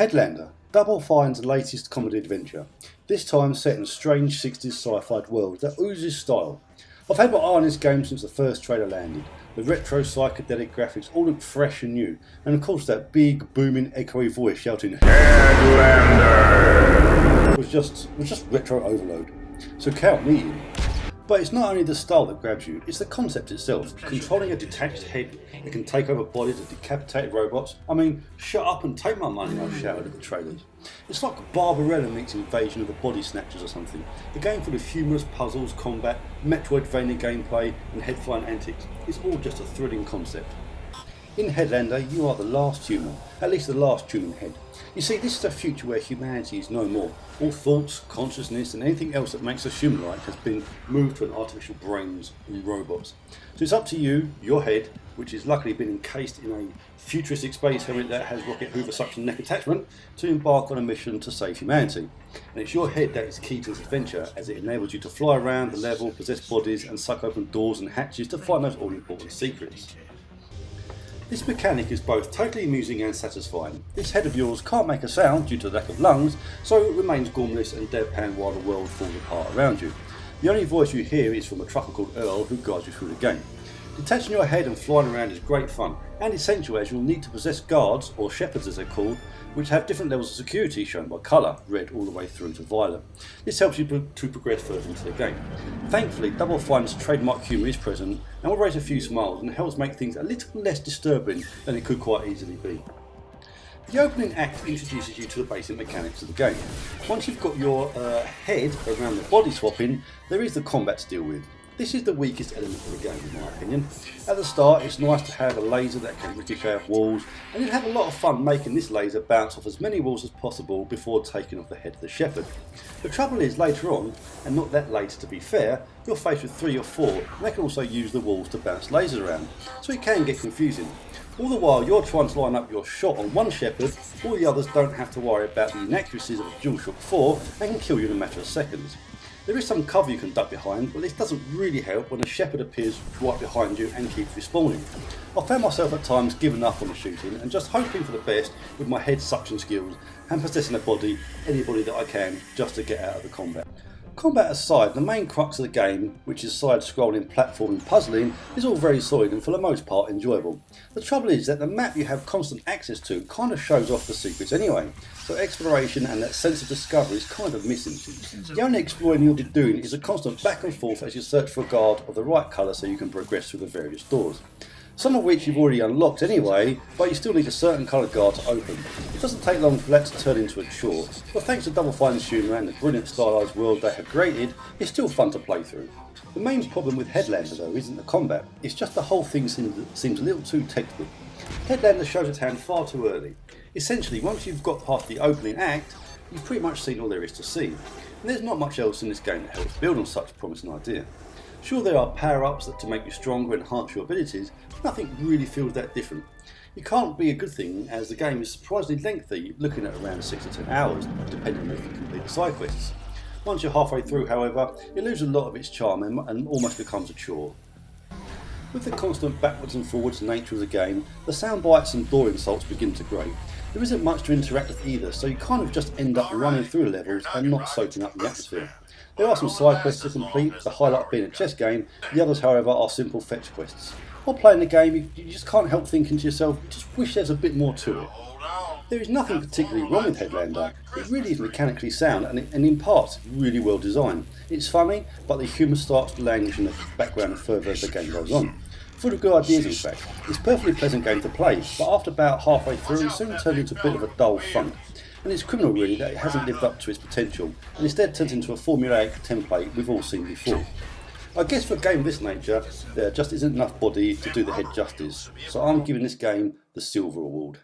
Headlander, Double Fine's latest comedy adventure, this time set in a strange 60s sci-fi world that oozes style. I've had my eye on this game since the first trailer landed. The retro psychedelic graphics all look fresh and new, and of course that big booming echoey voice shouting Headlander was just retro overload. So count me in. But it's not only the style that grabs you, it's the concept itself. Controlling a detached head that can take over bodies of decapitated robots. I mean, shut up and take my money, I've shouted at the trailers. It's like Barbarella meets Invasion of the Body Snatchers or something. A game full of humorous puzzles, combat, Metroidvania gameplay and head-flying antics. It's all just a thrilling concept. In Headlander, you are the last human, at least the last human head. You see, this is a future where humanity is no more. All thoughts, consciousness and anything else that makes us human-like has been moved to an artificial brains and robots. So it's up to you, your head, which has luckily been encased in a futuristic space helmet that has rocket hoover suction neck attachment, to embark on a mission to save humanity. And it's your head that is key to this adventure, as it enables you to fly around the level, possess bodies and suck open doors and hatches to find those all-important secrets. This mechanic is both totally amusing and satisfying. This head of yours can't make a sound due to the lack of lungs, so it remains gormless and deadpan while the world falls apart around you. The only voice you hear is from a trucker called Earl who guides you through the game. Detaching your head and flying around is great fun and essential, as you'll need to possess guards, or shepherds as they're called, which have different levels of security shown by colour, red all the way through to violet. This helps you to progress further into the game. Thankfully, Double Fine's trademark humour is present and will raise a few smiles and helps make things a little less disturbing than it could quite easily be. The opening act introduces you to the basic mechanics of the game. Once you've got your head around the body swapping, there is the combat to deal with. This is the weakest element of the game in my opinion. At the start it's nice to have a laser that can ricochet off walls, and you'd have a lot of fun making this laser bounce off as many walls as possible before taking off the head of the shepherd. The trouble is, later on, and not that later to be fair, you're faced with 3 or 4 and they can also use the walls to bounce lasers around, so it can get confusing. All the while you're trying to line up your shot on one shepherd, all the others don't have to worry about the inaccuracies of a DualShock 4 and can kill you in a matter of seconds. There is some cover you can duck behind, but this doesn't really help when a shepherd appears right behind you and keeps respawning. I found myself at times giving up on the shooting and just hoping for the best with my head suction skills and possessing anybody that I can, just to get out of the combat. Combat aside, the main crux of the game, which is side-scrolling platforming puzzling, is all very solid and for the most part enjoyable. The trouble is that the map you have constant access to kind of shows off the secrets anyway, so exploration and that sense of discovery is kind of missing. The only exploring you'll be doing is a constant back and forth as you search for a guard of the right colour so you can progress through the various doors. Some of which you've already unlocked anyway, but you still need a certain coloured guard to open. It doesn't take long for that to turn into a chore, but thanks to Double Fine's humour and the brilliant stylised world they have created, it's still fun to play through. The main problem with Headlander though isn't the combat, it's just the whole thing seems a little too textbook. Headlander shows its hand far too early. Essentially, once you've got past the opening act, you've pretty much seen all there is to see, and there's not much else in this game that helps build on such a promising idea. Sure, there are power-ups to make you stronger and enhance your abilities, but nothing really feels that different. It can't be a good thing, as the game is surprisingly lengthy, looking at around 6 to 10 hours, depending on if you complete the side quests. Once you're halfway through, however, it loses a lot of its charm and almost becomes a chore. With the constant backwards and forwards nature of the game, the sound bites and door insults begin to grate. There isn't much to interact with either, so you kind of just end up running through the levels and not soaking up the atmosphere. There are some side quests to complete, the highlight being a chess game, the others however are simple fetch quests. While playing the game you just can't help thinking to yourself, just wish there's a bit more to it. There is nothing particularly wrong with Headlander, it really is mechanically sound and in parts really well designed. It's funny, but the humour starts to languish in the background further as the game goes on. Full of good ideas in fact. It's a perfectly pleasant game to play, but after about halfway through it soon turns into a bit of a dull funk. And it's criminal really that it hasn't lived up to its potential and instead turns into a formulaic template we've all seen before. I guess for a game of this nature there just isn't enough body to do the head justice, so I'm giving this game the Silver Award.